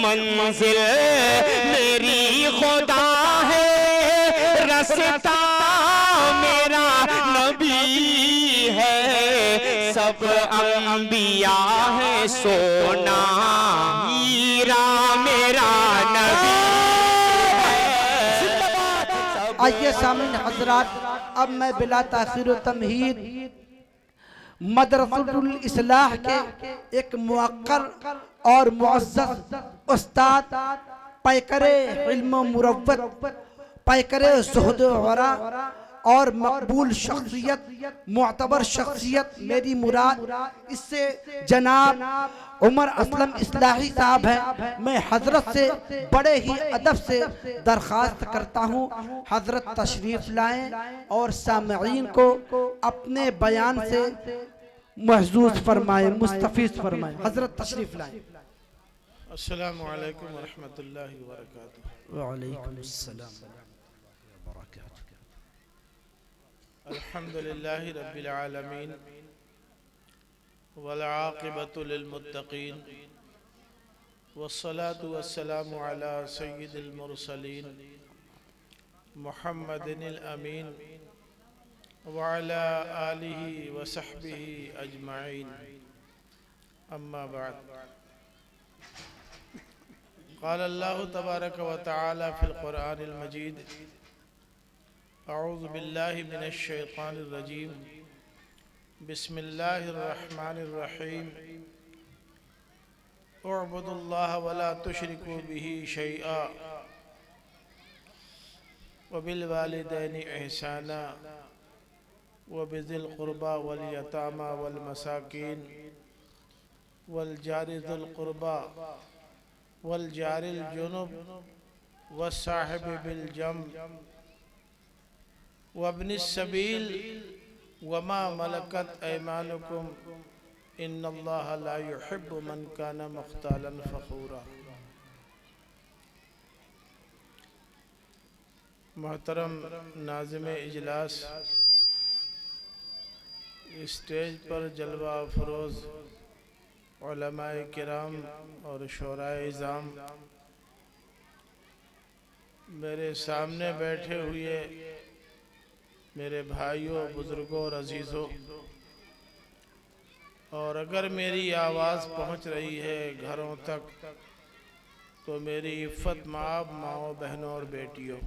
منزل میری خدا ہے، رستہ میرا نبی ہے، سب انبیاء ہے، سونا ہیرا میرا نبی ہے۔ آئیے سامعین حضرات، اب میں بلا تاخیر و تمہید مدرسۃ الاصلاح کے ایک موقر اور معزز استاد، پیکر علم و مروت، پیکر زہد و ورع اور مقبول شخصیت، معتبر شخصیت، میری مراد اس سے جناب عمر اسلم اصلاحی صاحب ہیں۔ میں حضرت سے بڑے ہی ادب سے درخواست کرتا ہوں حضرت تشریف لائیں اور سامعین کو اپنے بیان سے محظوظ فرمائیں، مستفیض فرمائیں۔ حضرت تشریف لائیں۔ السلام علیکم ورحمۃ اللہ وبرکاتہ۔ وعلیکم السلام وبرکاتہ۔ الحمدللہ رب العالمین والعاقبۃ للمتقین والصلاة والسلام علی سید المرسلین محمد الامین وعلی آلہ وصحبہ اجمعین، اما بعد۔ قال اللہ تبارک و تعالی فی القرآن المجید: اعوذ باللہ من الشیطان الرجیم، بسم اللہ الرحمن الرحیم، اعبدوا اللہ ولا تشرکوا بہ شیئا وبالوالدین احسانا وبذی القربى والیتامى والمساکین والجار ذی القربى والجار الجنب والصاحب بالجنب وابن السبیل وما ملکت ایمانکم ان اللہ لا يحب من کان مختالا فخورا۔ محترم ناظم اجلاس، اسٹیج پر جلوہ افروز علماء کرام اور شعراء عظام، میرے سامنے بیٹھے ہوئے میرے بھائیوں، بزرگوں اور عزیزوں، اور اگر میری آواز پہنچ رہی ہے گھروں تک تو میری عفت مآب ماؤں، بہنوں اور بیٹیوں،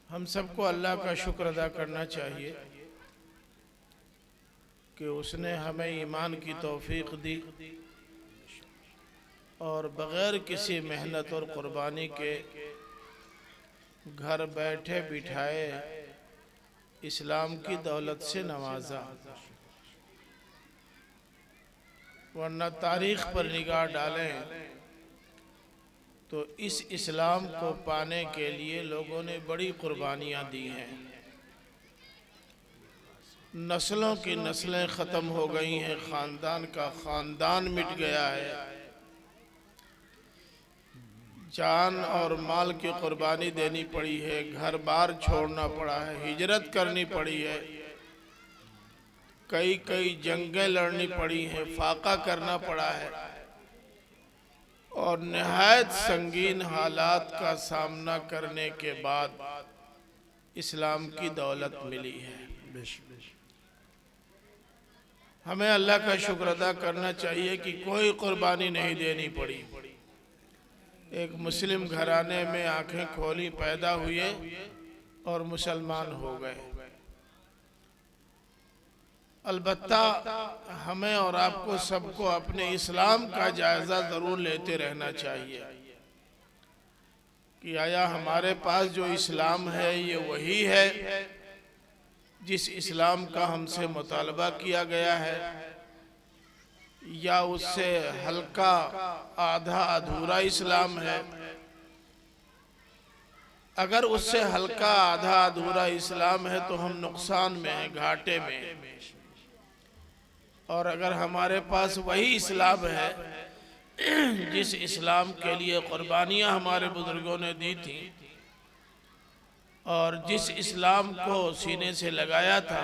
ہم سب کو اللہ کا شکر ادا کرنا چاہیے کہ اس نے ہمیں ایمان کی توفیق دی اور بغیر کسی محنت اور قربانی کے گھر بیٹھے بٹھائے اسلام کی دولت سے نوازا، ورنہ تاریخ پر نگاہ ڈالیں تو اس اسلام کو پانے کے لیے لوگوں نے بڑی قربانیاں دی ہیں۔ نسلوں کی نسلیں ختم ہو گئی ہیں، خاندان کا خاندان مٹ گیا ہے، جان اور مال کی قربانی دینی پڑی ہے، گھر بار چھوڑنا پڑا ہے، ہجرت کرنی پڑی ہے، کئی جنگیں لڑنی پڑی ہیں، فاقہ کرنا پڑا ہے، اور نہایت سنگین حالات کا سامنا کرنے کے بعد اسلام کی دولت ملی ہے۔ ہمیں اللہ کا شکر ادا کرنا چاہیے کہ کوئی قربانی نہیں دینی پڑی۔ ایک مسلم گھرانے میں آنکھیں کھولی پیدا ہوئے اور مسلمان ہو گئے۔ البتہ ہمیں اور آپ کو سب کو اپنے اسلام کا جائزہ ضرور لیتے رہنا چاہیے کہ آیا ہمارے پاس جو اسلام ہے یہ وہی ہے جس اسلام کا ہم سے مطالبہ کیا گیا ہے، یا اس سے ہلکا آدھا ادھورا اسلام ہے؟ اگر اس سے ہلکا آدھا ادھورا اسلام ہے تو ہم نقصان میں ہیں، گھاٹے میں ہیں، اور اگر ہمارے پاس وہی اسلام ہے جس اسلام کے لیے قربانیاں ہمارے بزرگوں نے دی تھیں اور جس اسلام کو سینے سے لگایا تھا،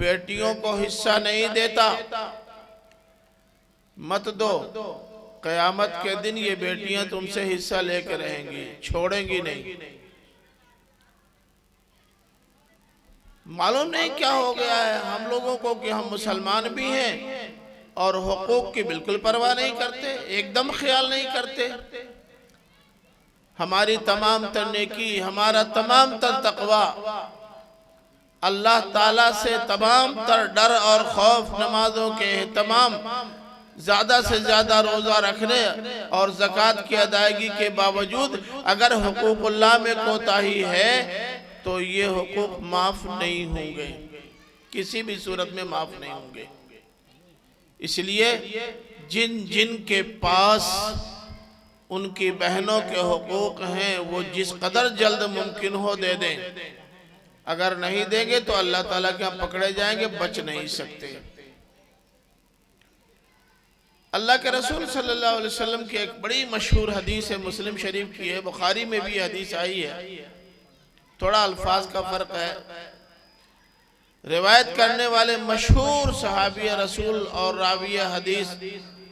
بیٹیوں کو حصہ نہیں دیتا، مت دو، قیامت کے دن یہ بیٹیاں تم سے حصہ لے کے رہیں گی، چھوڑیں گی نہیں۔ معلوم نہیں کیا ہو گیا ہے ہم لوگوں کو کہ ہم مسلمان بھی ہیں اور حقوق کی بالکل پرواہ نہیں کرتے، ایک دم خیال نہیں کرتے۔ ہماری تمام تر نیکی، ہمارا تمام تر تقوی، اللہ تعالیٰ سے تمام تر ڈر اور خوف، نمازوں کے اہتمام، زیادہ سے زیادہ روزہ رکھنے اور زکوٰۃ کی ادائیگی کے باوجود اگر حقوق اللہ میں کوتاہی ہے تو یہ حقوق معاف نہیں ہوں گے، کسی بھی صورت میں معاف نہیں ہوں گے۔ اس لیے جن کے پاس ان کی بہنوں کے حقوق ہیں وہ جس قدر جلد ممکن ہو دے دیں، اگر نہیں دیں گے تو اللہ تعالیٰ کے ہاں پکڑے جائیں گے، بچ نہیں سکتے۔ اللہ کے رسول صلی اللہ علیہ وسلم کی ایک بڑی مشہور حدیث ہے، مسلم شریف کی ہے، بخاری میں بھی حدیث آئی ہے، تھوڑا الفاظ کا فرق ہے۔ روایت کرنے والے مشہور صحابی رسول اور راوی حدیث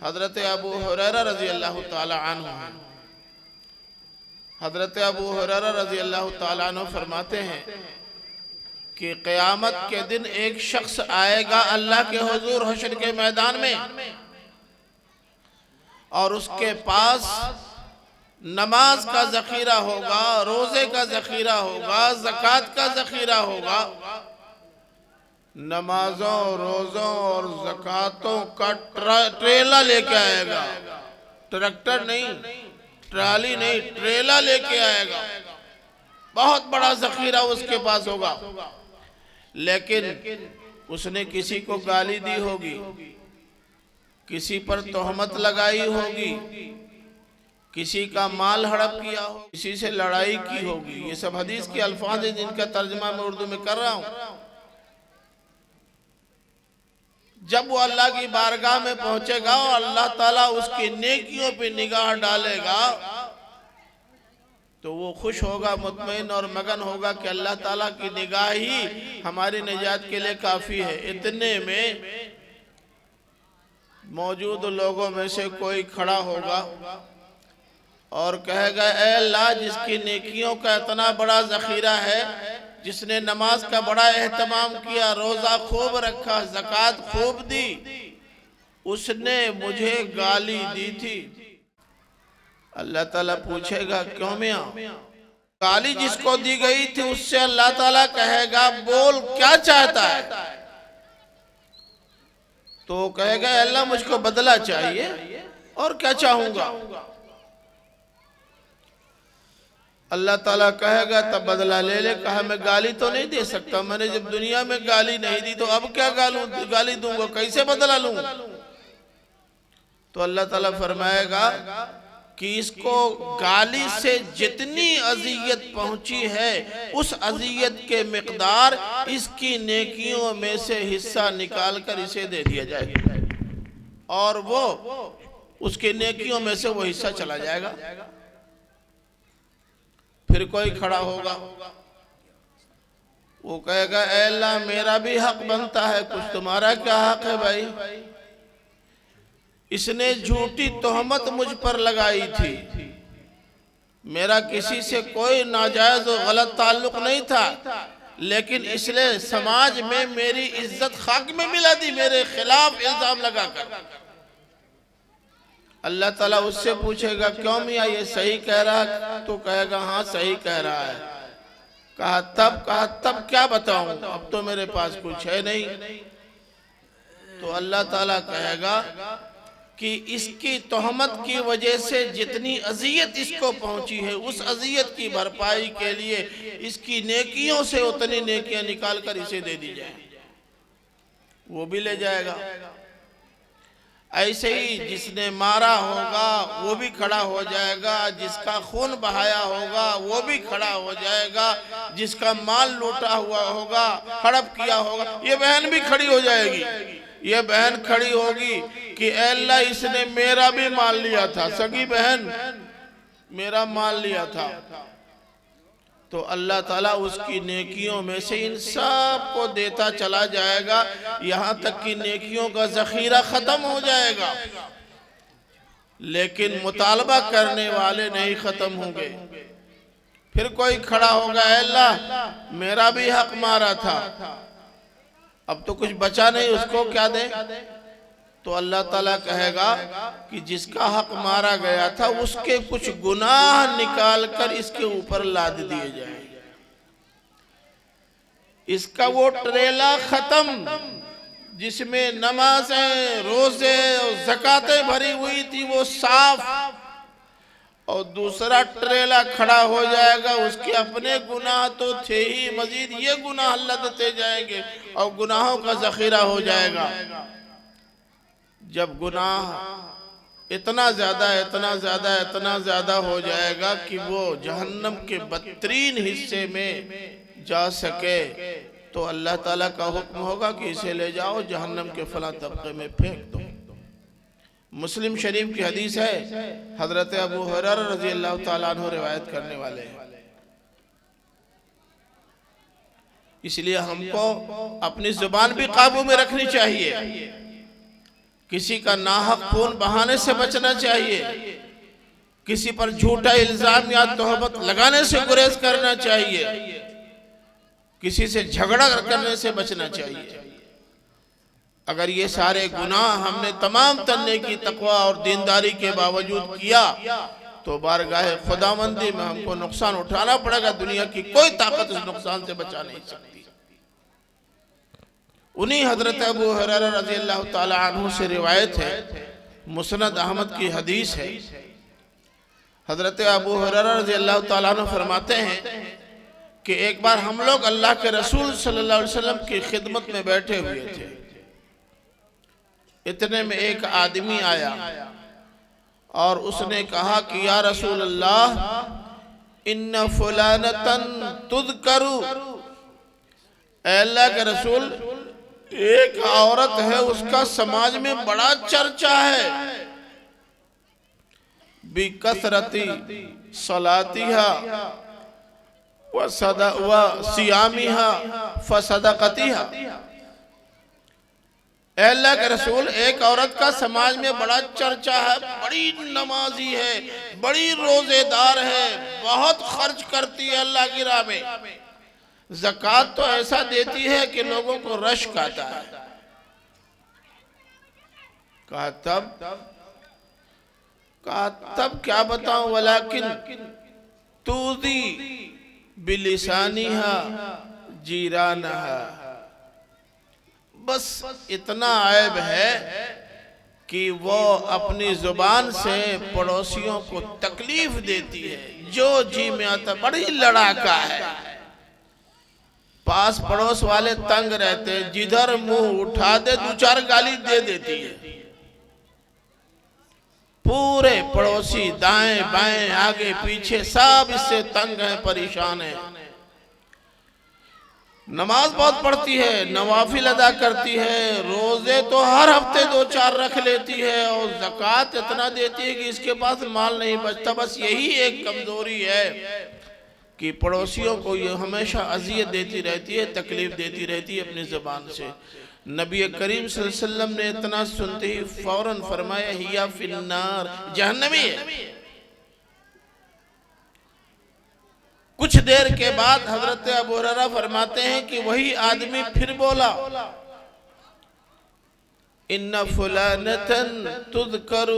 حضرت ابو ہریرہ رضی اللہ تعالی عنہ ہیں۔ حضرت ابو ہریرہ رضی اللہ تعالی عنہ فرماتے ہیں کہ قیامت کے دن ایک شخص آئے گا اللہ کے حضور حشر کے میدان میں، اور اس کے پاس نماز کا ذخیرہ ہوگا، روزے کا ذخیرہ ہوگا، زکوٰۃ کا ذخیرہ ہوگا۔ نمازوں، روزوں اور زکوٰۃوں کا ٹریلا لے کے آئے گا، ٹریکٹر نہیں، ٹرالی نہیں، ٹریلا لے کے آئے گا، بہت بڑا ذخیرہ اس کے پاس ہوگا۔ لیکن اس نے کسی کو گالی دی ہوگی، کسی پر تہمت لگائی ہوگی، کسی کا مال ہڑپ کیا ہوگا، کسی سے لڑائی کی ہوگی۔ یہ سب حدیث کے الفاظ ہیں جن کا ترجمہ میں اردو میں کر رہا ہوں۔ جب وہ اللہ کی بارگاہ میں پہنچے گا اور اللہ تعالیٰ اس کی نیکیوں پہ نگاہ ڈالے گا تو وہ خوش ہوگا، مطمئن اور مگن ہوگا کہ اللہ تعالیٰ کی نگاہ ہی ہماری نجات کے لیے کافی ہے۔ اتنے میں موجود لوگوں میں سے کوئی کھڑا ہوگا اور کہے گا، اے اللہ، جس کی نیکیوں کا اتنا بڑا ذخیرہ ہے، جس نے نماز کا بڑا اہتمام کیا، روزہ خوب رکھا، زکوٰۃ خوب دی، اس نے مجھے گالی دی تھی۔ اللہ تعالیٰ پوچھے گا، کیوں میاں؟ گالی جس کو دی گئی تھی اس سے اللہ تعالیٰ کہے گا، بول کیا چاہتا ہے؟ تو کہے گا، اے اللہ، مجھ کو بدلہ چاہیے، اور کیا چاہوں گا؟ اللہ تعالیٰ کہے گا، تب بدلہ لے لے۔ کہا، میں گالی تو نہیں دے سکتا، میں نے جب دنیا میں گالی نہیں دی تو اب کیا گالی دوں گا، کیسے بدلہ لوں؟ تو اللہ تعالیٰ فرمائے گا کہ اس کو گالی سے جتنی اذیت پہنچی ہے اس اذیت کے مقدار اس کی نیکیوں میں سے حصہ نکال کر اسے دے دیا جائے گا، اور وہ اس کی نیکیوں میں سے وہ حصہ چلا جائے گا۔ پھر کوئی کھڑا ہوگا، وہ کہے گا، اے اللہ، میرا بھی حق بنتا ہے کچھ، تمہارا کیا حق ہے بھائی؟ اس نے جھوٹی تہمت مجھ پر لگائی تھی، میرا کسی سے کوئی ناجائز و غلط تعلق نہیں تھا، لیکن اس نے سماج میں میری عزت خاک میں ملا دی، میرے خلاف الزام لگا کر۔ اللہ تعالیٰ اس سے پوچھے گا، کیوں میاں، یہ صحیح کہہ رہا ہے؟ تو کہے گا، ہاں صحیح کہہ رہا ہے۔ کہا تب کیا بتاؤں، اب تو میرے پاس کچھ ہے نہیں۔ تو اللہ تعالیٰ کہے گا کہ اس کی تہمت کی وجہ سے جتنی اذیت اس کو پہنچی ہے اس اذیت کی بھرپائی کے لیے اس کی نیکیوں سے اتنی نیکیاں نکال کر اسے دے دی جائیں، وہ بھی لے جائے گا۔ ایسے ہی جس نے مارا ہوگا وہ بھی کھڑا ہو جائے گا، جس کا خون بہایا ہوگا وہ بھی کھڑا ہو جائے گا، جس کا مال لوٹا ہوا ہوگا، ہڑپ کیا ہوگا، یہ بہن بھی کھڑی ہو جائے گی۔ یہ بہن کھڑی ہوگی کہ اے اللہ، اس نے میرا بھی مال لیا تھا، سگی بہن میرا مال لیا تھا، تو اللہ تعالیٰ اس کی نیکیوں میں سے ان سب کو دیتا چلا جائے گا، یہاں تک کہ نیکیوں کا ذخیرہ ختم ہو جائے گا، لیکن مطالبہ کرنے والے نہیں ختم ہوں گے۔ پھر کوئی کھڑا ہوگا، اے اللہ میرا بھی حق مارا تھا، اب تو کچھ بچا نہیں، اس کو کیا دیں؟ تو اللہ تعالیٰ کہے گا کہ جس کا حق مارا گیا تھا اس کے کچھ گناہ نکال کر اس کے اوپر لاد دیے جائیں، اس کا وہ ٹریلا ختم جس میں نمازیں، روزے اور زکاتیں بھری ہوئی تھی وہ صاف، اور دوسرا ٹریلا کھڑا ہو جائے گا، اس کے اپنے گناہ تو تھے ہی، مزید یہ گناہ اللہ دیتے جائیں گے اور گناہوں کا ذخیرہ ہو جائے گا۔ جب گناہ اتنا زیادہ ہو جائے گا کہ وہ جہنم کے بدترین حصے میں جا سکے، تو اللہ تعالیٰ کا حکم ہوگا کہ اسے لے جاؤ جہنم کے فلاں طبقے میں پھینک دو۔ مسلم شریف کی حدیث ہے، حضرت ابو ہریرہ رضی اللہ تعالیٰ عنہ روایت کرنے والے ہیں۔ اس لیے ہم کو اپنی زبان بھی قابو میں رکھنی چاہیے، کسی کا ناحق خون بہانے سے بچنا چاہیے، کسی پر جھوٹا الزام یا تہمت لگانے سے گریز کرنا چاہیے، کسی سے جھگڑا کرنے سے بچنا چاہیے۔ اگر یہ سارے گناہ ہم نے تمام تننے کی تقوی اور دینداری کے باوجود کیا تو بارگاہ خداوندی میں ہم کو نقصان اٹھانا پڑے گا، دنیا کی کوئی طاقت اس نقصان سے بچا نہیں سکتی۔ انہی حضرت ابو ہریرہ رضی اللہ تعالی عنہ سے روایت ہے، مسند احمد کی حدیث ہے، حضرت ابو ہریرہ رضی اللہ تعالی عنہ فرماتے ہیں کہ ایک بار ہم لوگ اللہ کے رسول صلی اللہ علیہ وسلم کی خدمت میں بیٹھے ہوئے تھے، اتنے میں ایک آدمی آیا اور اس نے کہا کہ یا رسول اللہ ان فلانتن تذکرو، اے اللہ کے رسول ایک عورت ہے اس کا سماج میں بڑا چرچا ہے، بکثرت صلاتها وصیامها فصدقتها، اے اللہ کے رسول ایک عورت کا سماج میں بڑا چرچا ہے، بڑی نمازی ہے، بڑی روزے دار ہے، بہت خرچ کرتی ہے اللہ کی راہ میں، زکوٰۃ تو ایسا دیتی ہے کہ لوگوں کو رشک آتا ہے۔ کہا تب کیا بتاؤں، ولیکن تُؤْذِي بِلِسَانِهَا جِيرَانَهَا، بس اتنا عیب ہے کہ وہ اپنی زبان سے پڑوسیوں کو تکلیف دیتی ہے، جو جی میں آتا، بڑی لڑاکا ہے، پاس پڑوس والے تنگ رہتے، جدھر منہ اٹھا دے دو چار گالی دے دیتی ہے، پورے پڑوسی دائیں بائیں آگے پیچھے سب اس سے تنگ ہیں، پریشان ہیں۔ نماز بہت پڑھتی ہے، نوافل ادا کرتی ہے، روزے تو ہر ہفتے 2-4 رکھ لیتی ہے، اور زکوٰۃ اتنا دیتی ہے کہ اس کے پاس مال نہیں بچتا۔ بس یہی ایک کمزوری ہے کہ پڑوسیوں کو یہ ہمیشہ اذیت دیتی رہتی ہے، تکلیف دیتی رہتی ہے اپنی زبان سے۔ نبی کریم صلی اللہ علیہ وسلم نے اتنا سنتے ہی فوراً فرمایا ہِیَ فِی النار، جہنمی ہے۔ کچھ دیر کے بعد حضرت ابو ہریرہ فرماتے ہیں کہ وہی آدمی پھر بولا، ان فلانتن تذکر،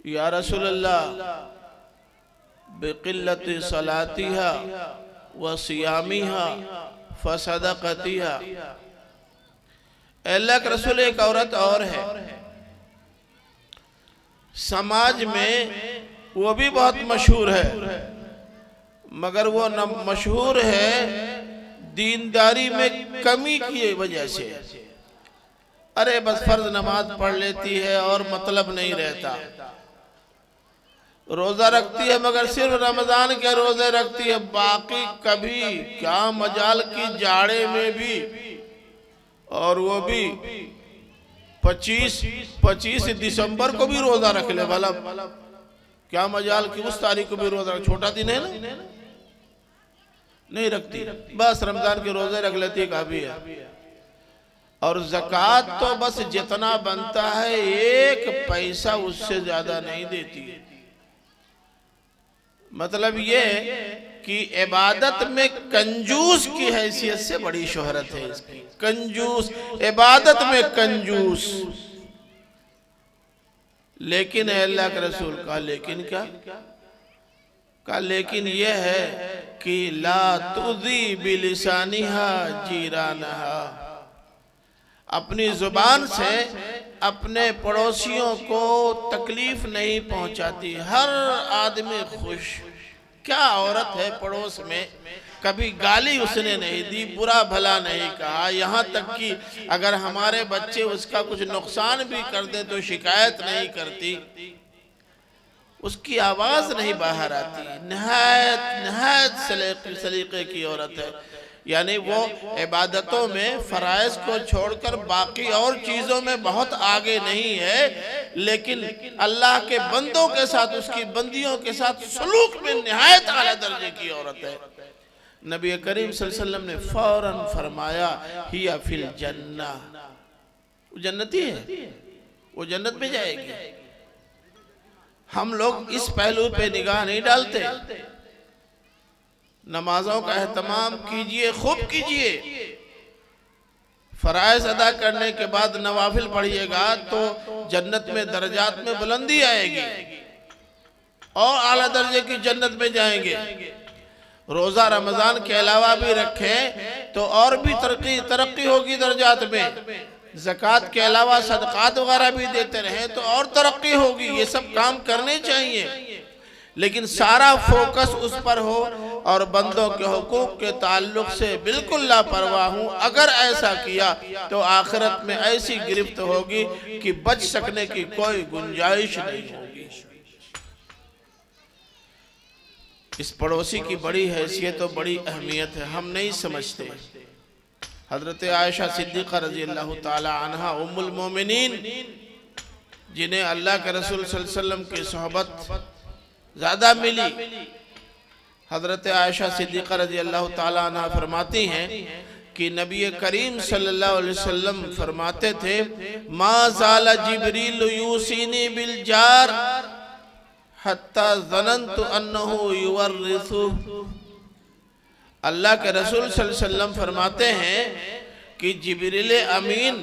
یا رسول اللہ بقلت صلاتها وصیامها فصدقتها، اے اللہ کے رسول ایک عورت اور ہے، سماج میں وہ بھی بہت مشہور ہے، مگر وہ مشہور ہے دینداری میں کمی کی وجہ سے، ارے بس فرض نماز پڑھ لیتی ہے اور مطلب نہیں رہتا، روزہ رکھتی ہے مگر صرف رمضان کے روزے رکھتی ہے، باقی کبھی کیا مجال کی جاڑے میں بھی، اور وہ بھی 25 دسمبر کو بھی روزہ رکھ لے، بھلا کیا مجال کہ اس تاریخ کو بھی روزہ رکھ، چھوٹا دن ہے نا، نہیں رکھتی، بس رمضان کے روزے رکھ لیتی کافی ہے۔ اور زکوٰۃ تو بس جتنا بنتا ہے 1 پیسہ اس سے زیادہ نہیں دیتی۔ مطلب یہ کہ عبادت میں کنجوس کی حیثیت سے بڑی شہرت ہے اس کی، کنجوس، عبادت میں کنجوس۔ لیکن اے اللہ کے رسول کا لیکن کیا کہا؟ لیکن یہ ہے کہ لا تؤذی بلسانہا جیرانہا، اپنی زبان سے اپنے پڑوسیوں کو تکلیف نہیں پہنچاتی۔ ہر آدمی خوش، کیا عورت ہے پڑوس میں، کبھی گالی اس نے نہیں دی، برا بھلا نہیں کہا، یہاں تک کہ اگر ہمارے بچے اس کا کچھ نقصان بھی کر دیں تو شکایت نہیں کرتی، اس کی آواز نہیں باہر آتی۔ نہایت سلیقے کی عورت ہے، یعنی وہ عبادتوں میں فرائض کو چھوڑ کر باقی اور چیزوں میں بہت آگے نہیں ہے، لیکن اللہ کے بندوں کے ساتھ، اس کی بندیوں کے ساتھ سلوک میں نہایت اعلیٰ درجے کی عورت ہے۔ نبی کریم صلی اللہ علیہ وسلم نے فوراً فرمایا ہی فی الجنہ، وہ جنتی ہے، وہ جنت میں جائے گی۔ ہم لوگ اس پہلو پہ نگاہ نہیں ڈالتے۔ نمازوں کا اہتمام کیجئے، خوب کیجئے، فرائض ادا کرنے کے بعد نوافل پڑھیے گا تو جنت میں درجات میں بلندی آئے گی اور اعلیٰ درجے کی جنت میں جائیں گے۔ روزہ رمضان کے علاوہ بھی رکھیں تو اور بھی ترقی ہوگی درجات میں، زکوٰۃ کے علاوہ صدقات وغیرہ بھی دیتے رہیں تو اور ترقی ہوگی۔ یہ سب کام کرنے چاہیے، لیکن سارا فوکس اس پر ہو اور بندوں کے حقوق کے تعلق سے بالکل لاپرواہ ہوں۔ اگر ایسا کیا تو آخرت میں ایسی گرفت ہوگی کہ بچ سکنے کی کوئی گنجائش نہیں ہوگی۔ اس پڑوسی کی بڑی حیثیت اور بڑی اہمیت ہے، ہم نہیں سمجھتے۔ حضرت عائشہ صدیقہ رضی اللہ تعالی عنہ ام المومنین، جنہیں اللہ کے رسول صلی اللہ علیہ وسلم کی صحبت زیادہ ملی، حضرت عائشہ صدیقہ رضی اللہ تعالی عنہ فرماتی ہیں کہ نبی کریم صلی اللہ علیہ وسلم فرماتے تھے ما زال جبریل یوصینی بالجار حتی ظننت انہو یورثہ۔ اللہ کے رسول صلی اللہ علیہ وسلم فرماتے ہیں کہ جبریل امین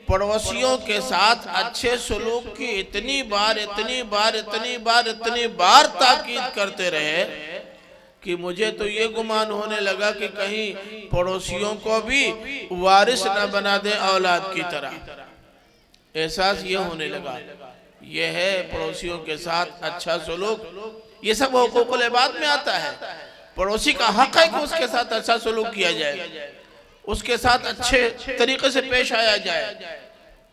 پڑوسیوں کے ساتھ اچھے سلوک کی اتنی بار تاکید کرتے رہے کہ مجھے تو یہ گمان ہونے لگا کہ کہیں پڑوسیوں کو بھی وارث نہ بنا دے اولاد کی طرح۔ احساس یہ ہونے لگا، یہ ہے پڑوسیوں کے ساتھ اچھا سلوک، یہ سب حقوق العباد میں آتا ہے۔ پڑوسی کا حق ہے کہ اس کے ساتھ اچھا سلوک کیا جائے، اس کے ساتھ اچھے طریقے سے پیش آیا جائے،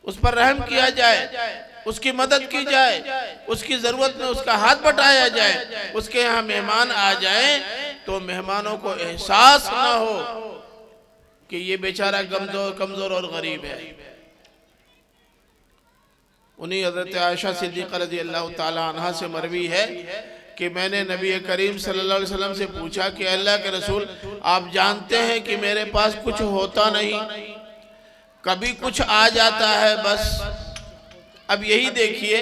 اس پر رحم کیا جائے، اس کی مدد کی جائے، اس کی ضرورت میں اس کا ہاتھ بٹایا جائے۔ اس کے یہاں مہمان آ جائیں تو مہمانوں کو احساس نہ ہو کہ یہ بیچارہ کمزور اور غریب ہے۔ انہی حضرت عائشہ صدیقہ رضی اللہ تعالی عنہ سے مروی ہے کہ میں نے نبی کریم صلی اللہ علیہ وسلم سے پوچھا کہ اللہ کے رسول آپ جانتے ہیں کہ میرے پاس کچھ ہوتا نہیں، کبھی کچھ آ جاتا ہے بس۔ اب یہی دیکھیے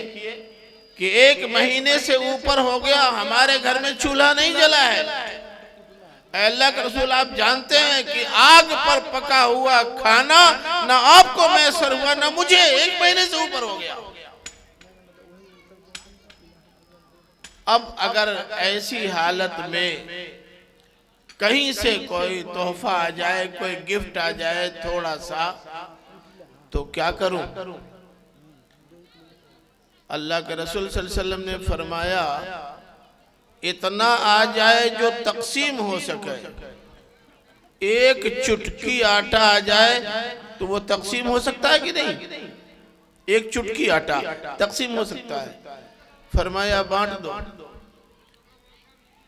کہ 1 مہینے سے اوپر ہو گیا ہمارے گھر میں چولہا نہیں جلا ہے۔ اے اللہ کے رسول آپ جانتے ہیں کہ آگ پر پکا ہوا کھانا نہ آپ کو میسر ہوا نہ مجھے، 1 مہینے سے اوپر ہو گیا۔ اب اگر ایسی حالت میں کہیں سے کوئی تحفہ آ جائے، کوئی گفٹ آ جائے تھوڑا سا، تو کیا کروں؟ اللہ کے رسول صلی اللہ علیہ وسلم نے فرمایا اتنا آ جائے جو تقسیم ہو سکے۔ 1 چٹکی آٹا آ جائے تو وہ تقسیم ہو سکتا ہے کہ نہیں؟ 1 چٹکی آٹا تقسیم ہو سکتا ہے۔ فرمایا بانٹ دو،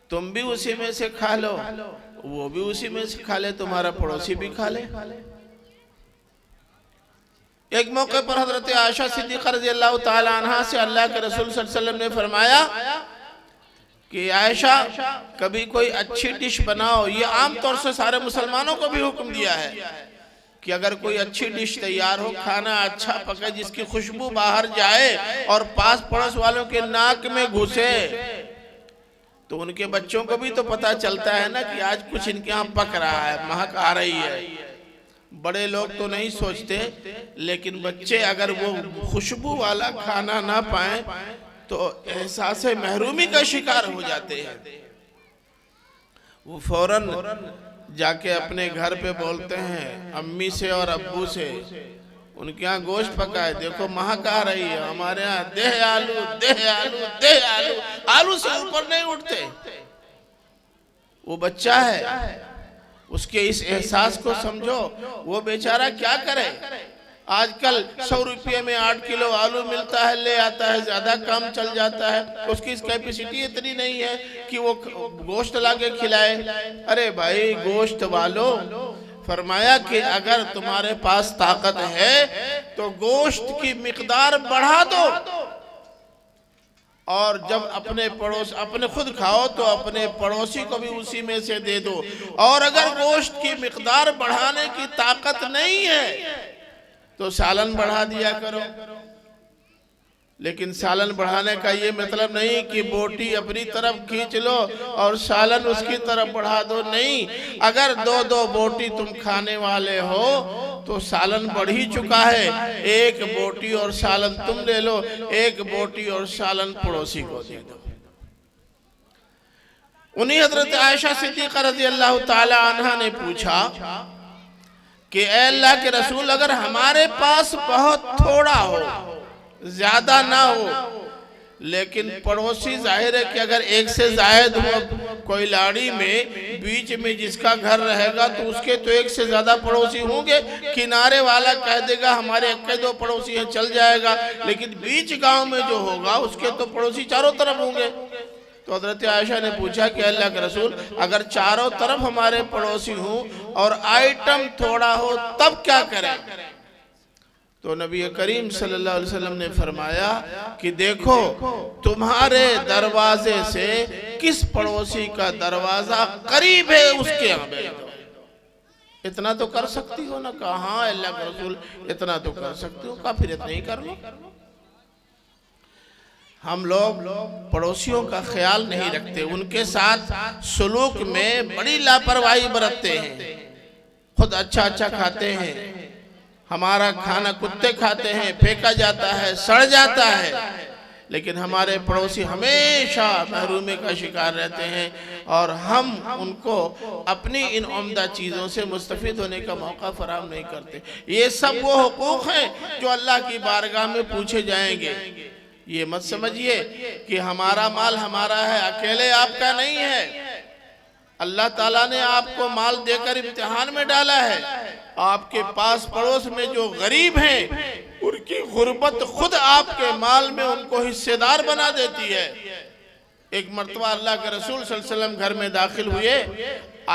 تم بھی اسی میں سے کھا لو، وہ بھی اسی میں سے کھا لے، تمہارا پڑوسی بھی کھا لے۔ ایک موقع پر حضرت عائشہ صدیقہ رضی اللہ تعالی عنہ سے اللہ کے رسول صلی اللہ علیہ وسلم نے فرمایا کہ عائشہ کبھی کوئی اچھی ڈش بناؤ. یہ عام طور سے سارے مسلمانوں کو بھی حکم دیا ہے کہ اگر کوئی اچھی ڈش تیار ہو, کھانا اچھا پکے, جس کی خوشبو باہر جائے اور پاس پڑوس والوں کے ناک میں گھسے, تو ان کے بچوں کو بھی تو پتا چلتا ہے نا کہ آج کچھ ان کے ہاں پک رہا ہے, مہک آ رہی ہے. بڑے لوگ تو نہیں سوچتے, لیکن بچے اگر وہ خوشبو والا کھانا نہ پائیں تو احساس محرومی کا شکار ہو جاتے ہیں. وہ فوراً جا کے اپنے گھر پہ بولتے ہیں امی سے اور ابو سے, ان کے ہاں گوشت پکا ہے, دیکھو مہک آ رہی ہے, ہمارے ہاں دے آلو دے آلو دے آلو. آلو سے اوپر نہیں اٹھتے. وہ بچہ ہے, اس کے اس احساس کو سمجھو. وہ بیچارہ کیا کرے, آج کل 100 روپے میں 8 کلو آلو ملتا ہے, لے آتا ہے, زیادہ کام چل جاتا ہے. اس کی اس کیپیسٹی اتنی نہیں ہے کہ وہ گوشت لا کے کھلائے. ارے بھائی گوشت والو, فرمایا کہ اگر تمہارے پاس طاقت ہے تو گوشت کی مقدار بڑھا دو, اور جب اپنے خود کھاؤ تو اپنے پڑوسی کو بھی اسی میں سے دے دو. اور اگر گوشت کی مقدار بڑھانے کی طاقت نہیں ہے تو سالن بڑھا دیا کرو. لیکن سالن بڑھانے کا یہ مطلب نہیں کہ بوٹی اپنی طرف کھینچ لو اور سالن اس کی طرف بڑھا دو. نہیں, اگر 2 بوٹی تم کھانے والے ہو تو سالن بڑھ ہی چکا ہے. 1 بوٹی اور سالن تم لے لو, 1 بوٹی اور سالن پڑوسی کو دے دو. انہی حضرت عائشہ صدیقہ رضی اللہ تعالی عنہ نے پوچھا کہ اے اللہ کے رسول, اگر ہمارے پاس بہت تھوڑا ہو, زیادہ نہ ہو, لیکن پڑوسی ظاہر ہے کہ اگر 1 سے زائد ہو, کوئی لاڑی میں بیچ میں جس کا گھر رہے گا تو اس کے تو 1 سے زیادہ پڑوسی ہوں گے. کنارے والا کہہ دے گا ہمارے 2 پڑوسی ہیں, چل جائے گا. لیکن بیچ گاؤں میں جو ہوگا اس کے تو پڑوسی چاروں طرف ہوں گے. تو حضرت عائشہ نے پوچھا کہ اللہ کے رسول, اگر چاروں طرف ہمارے پڑوسی ہوں اور آئٹم تھوڑا ہو تب کیا کریں؟ تو نبی کریم صلی اللہ علیہ وسلم نے فرمایا کہ دیکھو تمہارے دروازے سے کس پڑوسی کا دروازہ قریب ہے اس کے یہاں بھیج دو. اتنا تو کر سکتی ہو نا؟ کہا ہاں اللہ کے رسول اتنا تو کر سکتی ہو. کہا پھر اتنا ہی کر لو. ہم لوگ پڑوسیوں کا خیال نہیں رکھتے, ان کے ساتھ سلوک میں بڑی لاپرواہی برتتے ہیں. خود اچھا کھاتے ہیں, ہمارا کھانا کتے کھاتے ہیں, پھینکا جاتا ہے, سڑ جاتا ہے, لیکن ہمارے پڑوسی ہمیشہ محرومی کا شکار رہتے ہیں اور ہم ان کو اپنی ان عمدہ چیزوں سے مستفید ہونے کا موقع فراہم نہیں کرتے. یہ سب وہ حقوق ہیں جو اللہ کی بارگاہ میں پوچھے جائیں گے. یہ مت سمجھیے کہ ہمارا مال ہمارا ہے, اکیلے آپ کا نہیں ہے. اللہ تعالیٰ نے آپ کو مال دے کر امتحان میں ڈالا ہے. آپ کے پاس پڑوس میں جو غریب ہیں ان کی غربت خود آپ کے مال میں ان کو حصے دار بنا دیتی ہے. ایک مرتبہ اللہ کے رسول صلی اللہ علیہ وسلم گھر میں داخل ہوئے,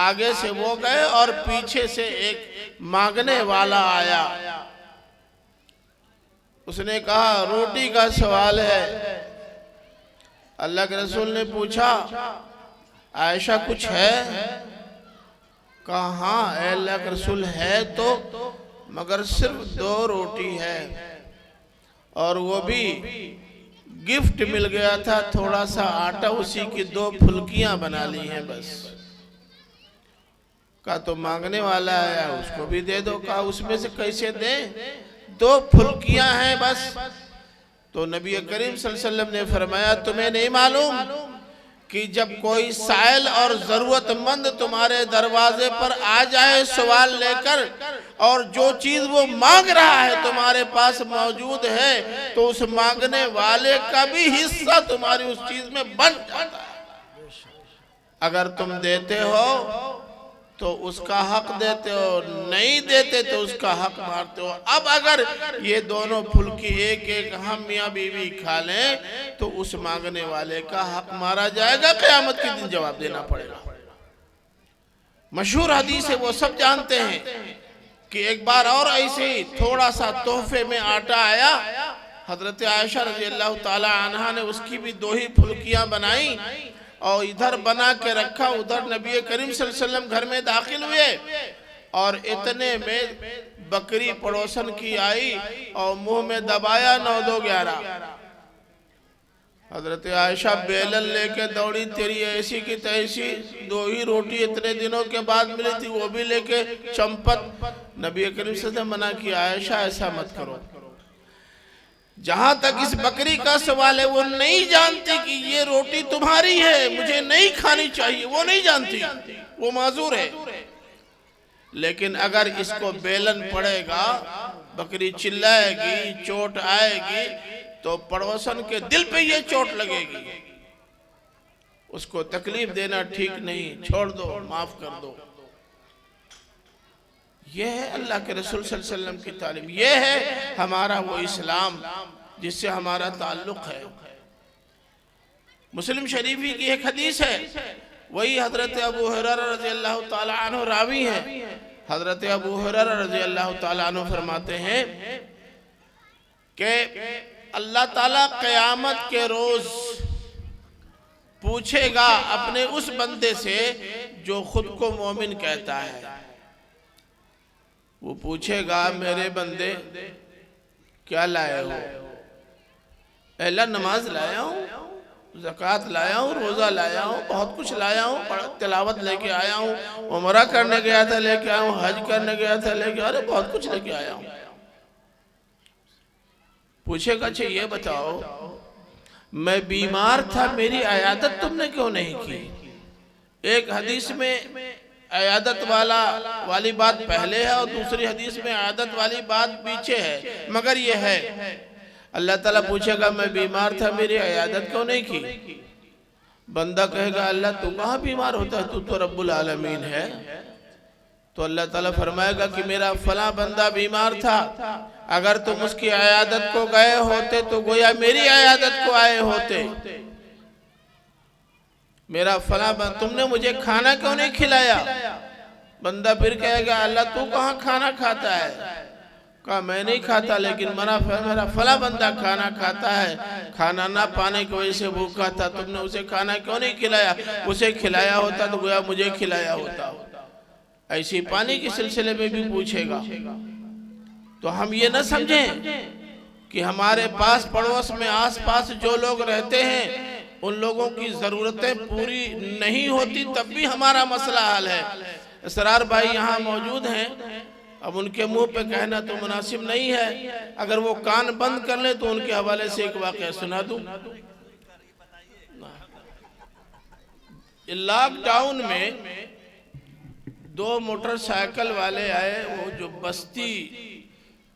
آگے سے وہ گئے اور پیچھے سے ایک مانگنے والا آیا. اس نے کہا روٹی کا سوال ہے. اللہ کے رسول نے پوچھا عائشہ کچھ ہے؟ کہا ہاں اے اللہ کے رسول ہے تو, مگر صرف 2 روٹی ہے اور وہ بھی گفٹ مل گیا تھا, تھوڑا سا آٹا, اسی کی 2 پھلکیاں بنا لی ہیں بس. کہا تو مانگنے والا ہے, اس کو بھی دے دو. کہا اس میں سے کیسے دیں, 2 پھلکیاں ہیں بس. تو نبی کریم صلی اللہ علیہ وسلم نے فرمایا تمہیں نہیں معلوم کہ جب کوئی سائل اور ضرورت مند تمہارے دروازے پر آ جائے سوال لے کر, اور جو چیز وہ مانگ رہا ہے تمہارے پاس موجود ہے, تو اس مانگنے والے کا بھی حصہ تمہاری اس چیز میں بن جاتا ہے. اگر تم دیتے ہو تو اس کا حق دیتے ہو, نہیں دیتے تو اس کا حق مارتے ہو. اب اگر یہ دونوں پھلکی ایک ہم میاں بیوی کھا لیں تو اس مانگنے والے کا حق مارا جائے گا, قیامت کے دن جواب دینا پڑے گا. مشہور حدیث ہے, وہ سب جانتے ہیں کہ ایک بار اور ایسے ہی تھوڑا سا تحفے میں آٹا آیا. حضرت عائشہ رضی اللہ تعالی عنہ نے اس کی بھی 2 ہی پھلکیاں بنائیں اور ادھر بنا کے رکھا، ادھر نبی کریم صلی اللہ علیہ وسلم گھر میں داخل ہوئے اور اتنے میں بکری پڑوسن کی آئی اور منہ میں دبایا 9-2-11۔ حضرت عائشہ بیلن لے کے دوڑی، تیری ایسی کی تیسی 2 ہی روٹی اتنے دنوں کے بعد ملی تھی وہ بھی لے کے چمپت۔ نبی کریم صلی اللہ علیہ وسلم منع کیا، عائشہ ایسا مت کرو۔ جہاں تک اس بکری کا سوال ہے وہ نہیں جانتی کہ یہ روٹی تمہاری ہے، مجھے نہیں کھانی چاہیے، وہ نہیں جانتی، وہ معذور ہے۔ لیکن اگر اس کو بیلن پڑے گا، بکری چلائے گی، چوٹ آئے گی تو پڑوسن کے دل پہ یہ چوٹ لگے گی، اس کو تکلیف دینا ٹھیک نہیں، چھوڑ دو، معاف کر دو۔ یہ ہے اللہ کے رسول صلی اللہ علیہ وسلم کی تعلیم، یہ ہے ہمارا وہ اسلام جس سے ہمارا تعلق ہے۔ مسلم شریفی کی ایک حدیث ہے، وہی حضرت ابو ہریرہ رضی اللہ تعالیٰ عنہ راوی ہیں۔ حضرت ابو ہریرہ رضی اللہ تعالیٰ عنہ فرماتے ہیں کہ اللہ تعالیٰ قیامت کے روز پوچھے گا اپنے اس بندے سے جو خود کو مومن کہتا ہے، وہ پوچھے گا میرے بندے کیا لائے ہو؟ اے اللہ نماز لایا ہوں، زکوٰۃ لایا ہوں، روزہ لایا ہوں، بہت کچھ لایا ہوں، تلاوت لے کے آیا ہوں، عمرہ کرنے گیا تھا لے کے آیا ہوں، حج کرنے گیا تھا لے کے آیا ہوں، بہت کچھ لے کے آیا ہوں۔ پوچھے گا اچھا یہ بتاؤ میں بیمار تھا، میری عیادت تم نے کیوں نہیں کی؟ ایک حدیث میں عیادت والی بات پہلے ہے اور دوسری حدیث میں عیادت والی بات پیچھے ہے، مگر یہ ہے اللہ تعالیٰ پوچھے گا میں بیمار تھا، میری عیادت کیوں نہیں کی؟ بندہ کہے گا اللہ تو کہاں بیمار ہوتا ہے، تو رب العالمین ہے۔ تو اللہ تعالیٰ فرمائے گا کہ میرا فلاں بندہ بیمار تھا، اگر تم اس کی عیادت کو گئے ہوتے تو گویا میری عیادت کو آئے ہوتے۔ میرا فلاں بندہ، تم نے مجھے کھانا کیوں نہیں کھلایا؟ بندہ پھر کہے گا اللہ تو کہاں کھانا کھاتا ہے؟ کہا میں نہیں کھاتا، لیکن میرا فلاں بندہ کھانا کھاتا ہے، کھانا نہ پانے کی وجہ سے بھوکا تھا، تم نے اسے کھانا کیوں نہیں کھلایا؟ اسے کھلایا ہوتا تو گویا مجھے کھلایا ہوتا۔ ایسی پانی کے سلسلے میں بھی پوچھے گا۔ تو ہم یہ نہ سمجھیں کہ ہمارے پاس پڑوس میں آس پاس جو لوگ رہتے ہیں ان لوگوں کی ضرورتیں پوری نہیں ہوتی تب بھی ہمارا مسئلہ حل ہے۔ اسرار بھائی یہاں موجود ہیں، اب ان کے منہ پہ کہنا تو مناسب نہیں ہے، اگر وہ کان بند کر لیں تو ان کے حوالے سے ایک واقعہ سنا دوں۔ لاک ڈاؤن میں 2 موٹر سائیکل والے آئے، وہ جو بستی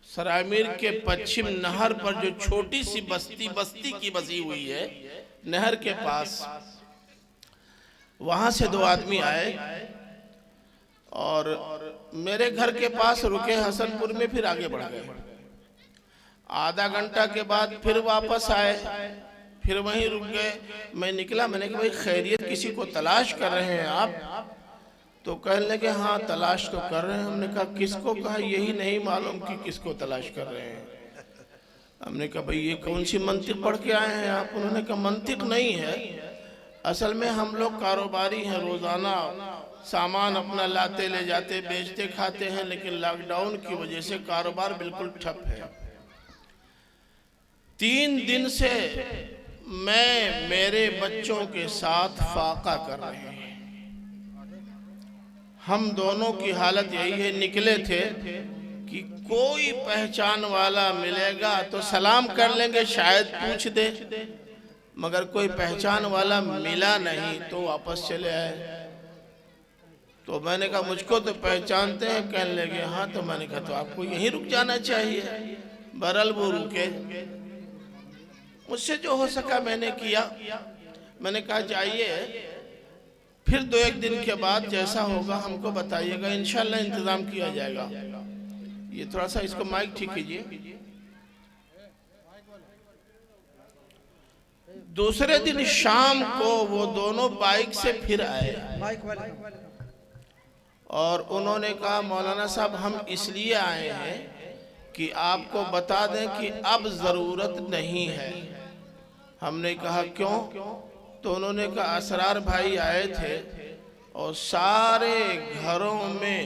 سرائمیر کے پچھم نہر پر جو چھوٹی سی بستی کی بسی ہوئی ہے، نہر کے پاس، وہاں سے 2 آدمی آئے اور میرے گھر کے پاس رکے حسن پور میں، پھر آگے بڑھ گئے۔ آدھا گھنٹہ کے بعد پھر واپس آئے، پھر وہیں رک گئے۔ میں نکلا، میں نے کہا بھائی خیریت، کسی کو تلاش کر رہے ہیں آپ؟ تو کہنے لگے ہاں تلاش تو کر رہے ہیں۔ ہم نے کہا کس کو؟ کہا یہی نہیں معلوم کہ کس کو تلاش کر رہے ہیں۔ ہم نے کہا بھئی یہ کون سی منطق پڑھ کے آئے ہیں آپ؟ انہوں نے کہا منطق نہیں ہے، اصل میں ہم لوگ کاروباری ہیں، روزانہ سامان اپنا لاتے لے جاتے، بیچتے کھاتے ہیں، لیکن لاک ڈاؤن کی وجہ سے کاروبار بالکل ٹھپ ہے۔ 3 دن سے میں میرے بچوں کے ساتھ فاقہ کر رہے ہیں، ہم دونوں کی حالت یہی ہے۔ نکلے تھے کہ کوئی پہچان والا ملے گا تو سلام کر لیں گے، شاید پوچھ دے، مگر کوئی پہچان والا ملا نہیں تو واپس چلے آئے۔ تو میں نے کہا مجھ کو تو پہچانتے ہیں؟ کہنے لگے ہاں۔ تو میں نے کہا تو آپ کو یہیں رک جانا چاہیے۔ بہرحال وہ رکے، مجھ سے جو ہو سکا میں نے کیا۔ میں نے کہا جائیے، پھر 2-1 دن کے بعد جیسا ہوگا ہم کو بتائیے گا، انشاءاللہ انتظام کیا جائے گا۔ یہ تھوڑا سا اس کو مائک ٹھیک کیجئے۔ دوسرے دن شام کو وہ دونوں بائک سے پھر آئے اور انہوں نے کہا مولانا صاحب ہم اس لیے آئے ہیں کہ آپ کو بتا دیں کہ اب ضرورت نہیں ہے۔ ہم نے کہا کیوں؟ تو انہوں نے کہا اسرار بھائی آئے تھے اور سارے گھروں میں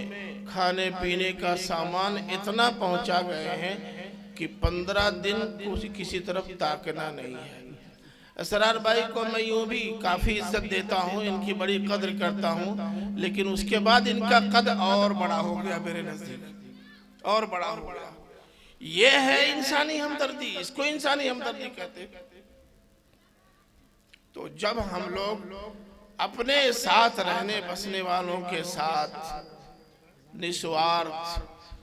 کھانے پینے کا سامان اتنا پہنچا گئے ہیں کہ 15 دن کسی طرف تاکنا نہیں ہے۔ اسرار بھائی کو میں یوں بھی کافی عزت دیتا ہوں، ان کی بڑی قدر کرتا ہوں، لیکن اس کے بعد ان کا قد اور بڑا ہو گیا میرے نزدیک، اور بڑا ہو گیا۔ یہ ہے انسانی ہمدردی، اس کو انسانی ہمدردی کہتے ہیں۔ تو جب ہم لوگ اپنے ساتھ رہنے بسنے والوں کے ساتھ نسوارت،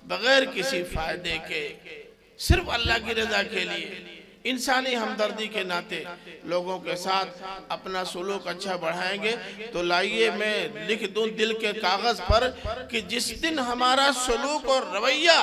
بغیر کسی فائدے کے، صرف اللہ کی رضا کے لیے، انسانی ہمدردی کے ناطے لوگوں کے ساتھ اپنا سلوک اچھا بڑھائیں گے، تو لائیے میں لکھ دوں دل کے کاغذ پر کہ جس دن ہمارا سلوک اور رویہ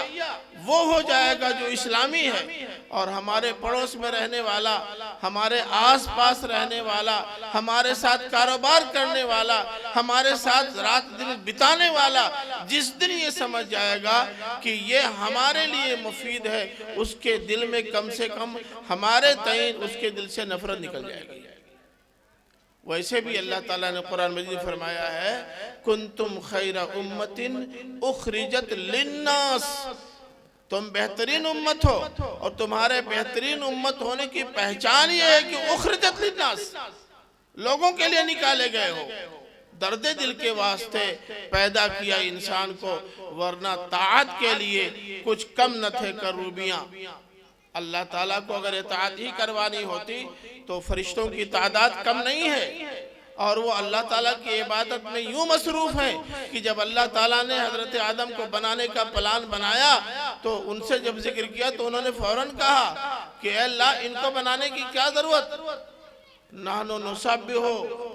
وہ ہو جائے گا جو اسلامی ہے، اور ہمارے پڑوس میں رہنے والا، ہمارے آس پاس رہنے والا، ہمارے ساتھ کاروبار کرنے والا، ہمارے ساتھ رات دن بتانے والا جس دن یہ سمجھ جائے گا کہ یہ ہمارے لیے مفید ہے، اس کے دل میں کم سے کم ہمارے تئیں اس کے دل سے نفرت نکل جائے گی۔ ویسے بھی اللہ تعالیٰ نے قرآن مجید فرمایا ہے کنتم خیر امت اخرجت للناس، تم بہترین امت ہو، اور تمہارے بہترین امت ہونے کی پہچان یہ ہے کہ اخرجت للناس، لوگوں کے لیے نکالے گئے ہو، درد دل کے واسطے پیدا کیا انسان کو، ورنہ طاعت کے لیے کچھ کم نہ تھے کروبیاں۔ اللہ تعالیٰ کو اگر اطاعت ہی کروانی ہوتی تو فرشتوں کی تعداد کم نہیں ہے، اور وہ اللہ تعالیٰ کی عبادت میں یوں مصروف ہیں کہ جب اللہ تعالیٰ نے حضرت آدم کو بنانے کا پلان بنایا تو ان سے جب ذکر کیا تو انہوں نے فوراً کہا کہ اے اللہ ان کو بنانے کی کیا ضرورت، نحنو نسبح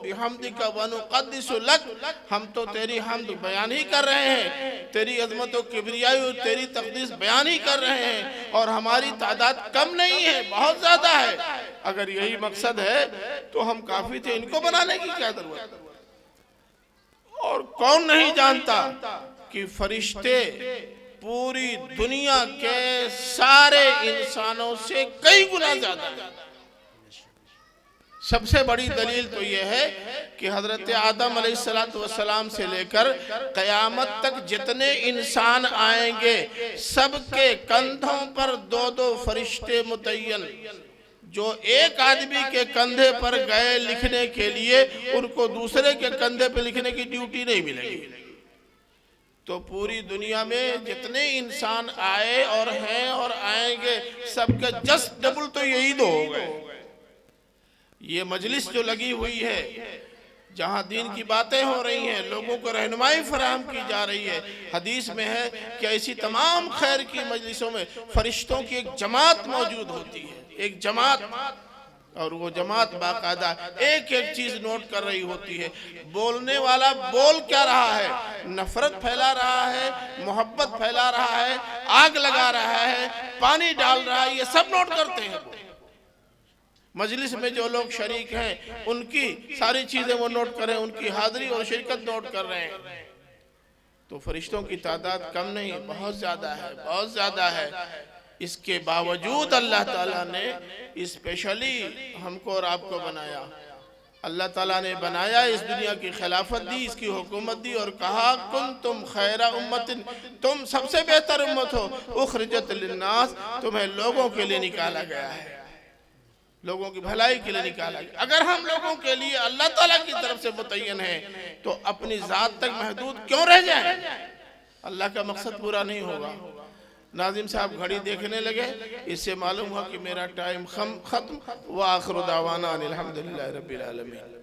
بحمدک ونقدس لک، ہم تو تیری حمد بیان ہی کر رہے ہیں، تیری عظمت و کبریائی اور تیری تقدیس بیان ہی کر رہے ہیں، اور ہماری تعداد کم نہیں ہے، بہت زیادہ ہے۔ اگر یہی مقصد ہے تو ہم کافی تھے، ان کو بنانے کی کیا ضرورت؟ اور کون نہیں جانتا کہ فرشتے پوری دنیا کے سارے انسانوں سے کئی گنا زیادہ ہیں۔ سب سے بڑی دلیل تو یہ ہے کہ حضرت آدم علیہ السلام سے لے کر قیامت تک جتنے انسان آئیں گے سب کے کندھوں پر 2 فرشتے متعین، جو ایک آدمی کے کندھے پر گئے لکھنے کے لیے ان کو دوسرے کے کندھے پر لکھنے کی ڈیوٹی نہیں ملے گی۔ تو پوری دنیا میں جتنے انسان آئے اور ہیں اور آئیں گے سب کا جسٹ ڈبل تو یہی 2 ہو گئے۔ یہ مجلس جو لگی ہوئی ہے، جہاں دین کی باتیں ہو رہی ہیں، لوگوں کو رہنمائی فراہم کی جا رہی ہے، حدیث میں ہے کہ ایسی تمام خیر کی مجلسوں میں فرشتوں کی ایک جماعت موجود ہوتی ہے، ایک جماعت، اور وہ جماعت باقاعدہ ایک ایک چیز نوٹ کر رہی ہوتی ہے۔ بولنے والا بول کیا رہا ہے، نفرت پھیلا رہا ہے، محبت پھیلا رہا ہے، آگ لگا رہا ہے، پانی ڈال رہا ہے، یہ سب نوٹ کرتے ہیں۔ مجلس میں جو لوگ شریک ہیں ان کی ساری چیزیں وہ نوٹ کر رہے ہیں، ان کی حاضری اور شرکت نوٹ کر رہے ہیں۔ تو فرشتوں کی تعداد کم نہیں، بہت زیادہ ہے، بہت زیادہ ہے۔ اس کے باوجود اللہ تعالیٰ نے اسپیشلی ہم کو اور آپ کو بنایا، اللہ تعالیٰ نے بنایا، اس دنیا کی خلافت دی، اس کی حکومت دی، اور کہا کنتم خیر امت، تم سب سے بہتر امت ہو، اخرجت للناس، تمہیں لوگوں کے لیے نکالا گیا ہے، لوگوں کی بھلائی کے لیے نکالا گیا۔ اگر ہم لوگوں کے لیے اللہ تعالیٰ کی طرف سے متعین ہیں تو اپنی ذات تک محدود کیوں رہ جائیں؟ اللہ کا مقصد پورا نہیں ہوگا۔ ناظم صاحب گھڑی دیکھنے لگے، اس سے معلوم ہوا کہ میرا ٹائم ختم۔ وآخر دعوانا الحمدللہ رب العالمین۔